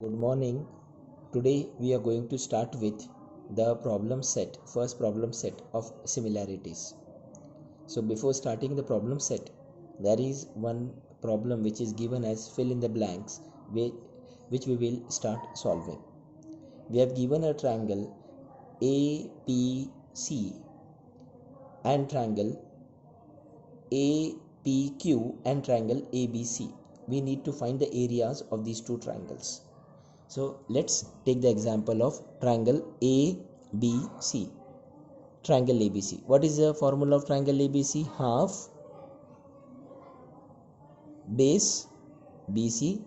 Good morning. Today we are going to start with the problem set, first problem set of similarities. So before starting the problem set, there is one problem which is given as fill in the blanks, which we will start solving. We have given a triangle APC and triangle APQ and triangle ABC. We need to find the areas of these two triangles. So let's take the example of triangle ABC. Triangle ABC. What is the formula of triangle ABC? Half base BC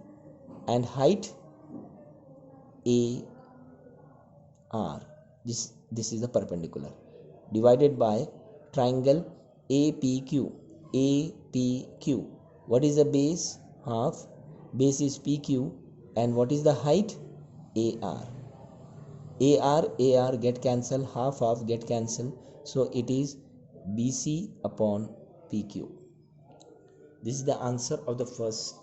and height AR. This is the perpendicular. Divided by triangle APQ. APQ. What is the base? Half. Base is PQ. And what is the height? AR. AR get cancelled, half get cancelled, so it is BC upon PQ. This is the answer of the first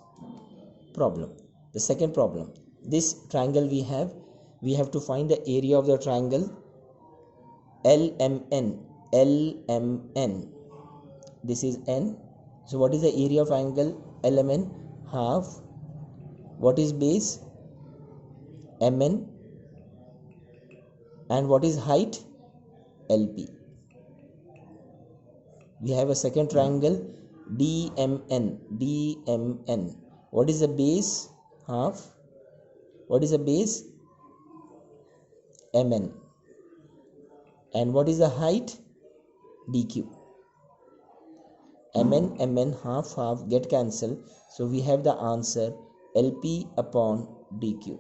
problem. The second problem, this triangle we have to find the area of the triangle LMN. LMN, this is N. So what is the area of triangle LMN? Half. What is base? MN. And what is height? LP. We have a second triangle DMN. DMN. What is the base? Half. What is the base? MN. And what is the height? DQ. MN, half get cancelled. So we have the answer LP upon DQ.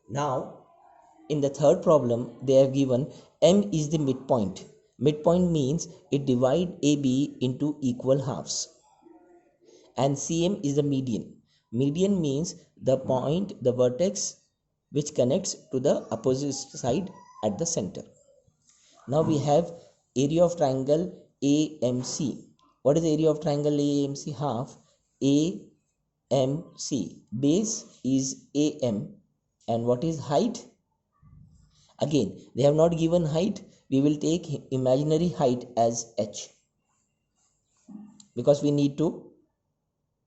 Now, in the third problem, they have given M is the midpoint. Midpoint means it divides AB into equal halves. And CM is the median. Median means the point, the vertex which connects to the opposite side at the center. Now we have area of triangle AMC. What is the area of triangle AMC? Half. AMC. Base is AM. And what is height? Again, they have not given height. We will take imaginary height as H, because we need to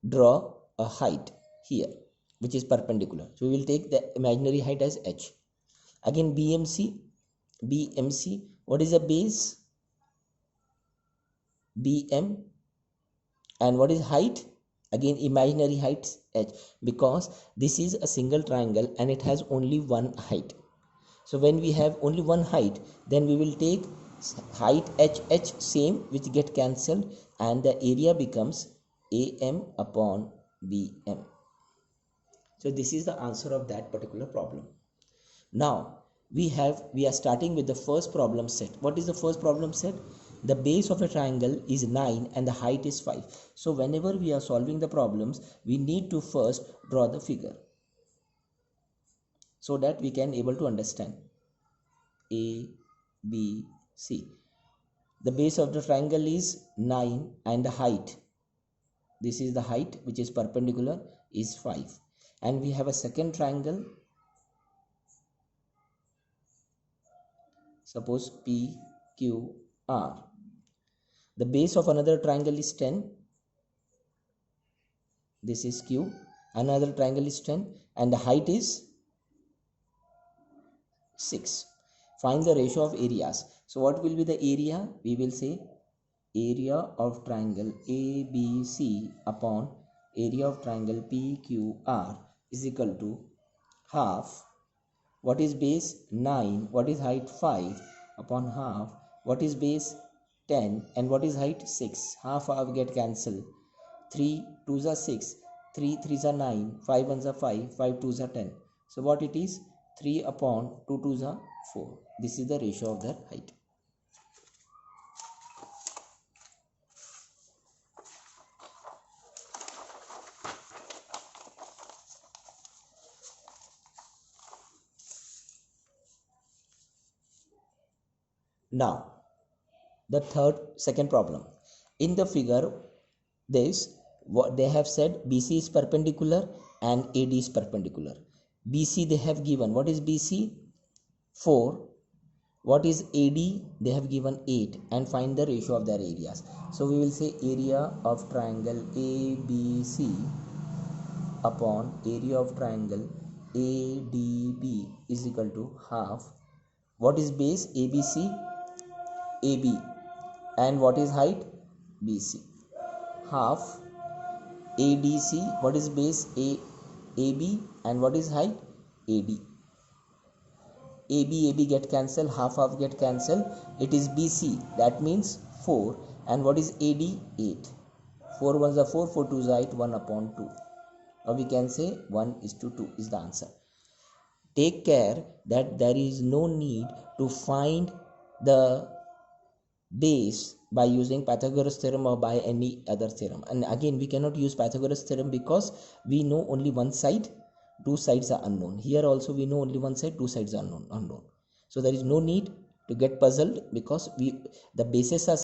draw a height here which is perpendicular. So we will take the imaginary height as H. Again, BMC. What is the base? BM. And what is height? Again, imaginary height H, because this is a single triangle and it has only one height. So when we have only one height, then we will take height HH same, which get cancelled, and the area becomes AM upon BM. So this is the answer of that particular problem. Now we are starting with the first problem set. What is the first problem set? The base of a triangle is 9 and the height is 5. So whenever we are solving the problems, we need to first draw the figure, so that we can able to understand. A, B, C. The base of the triangle is 9 and the height, this is the height which is perpendicular, is 5. And we have a second triangle, suppose PQR. The base of another triangle is 10. This is Q. Another triangle is 10 and the height is 6. Find the ratio of areas. So what will be the area? We will say area of triangle ABC upon area of triangle PQR is equal to half. What is base? 9. What is height? 5 upon half. What is base? 10. And what is height? 6. Half get cancelled. 3 2s are 6. 3 3s are 9. 5 1s are 5. 5 2s are 10. So what it is? 3 upon 2 2s are 4. This is the ratio of their height. Now, the second problem. In the figure, this what they have said, BC is perpendicular and AD is perpendicular. BC they have given, what is BC? 4. What is AD? They have given 8, and find the ratio of their areas. So we will say area of triangle ABC upon area of triangle ADB is equal to half. What is base? ABC, AB, and what is height? BC. Half ADC, what is base? AB, and what is height? AD. AB get cancelled, half get cancelled. It is BC, that means 4, and what is AD? 8. 4 ones are 4, 4 twos are 8, 1 upon 2. Or we can say 1:2 is the answer. Take care that there is no need to find the base by using Pythagoras theorem or by any other theorem. And again, we cannot use Pythagoras theorem because we know only one side, two sides are unknown. Here also we know only one side, two sides are unknown. So there is no need to get puzzled because the bases are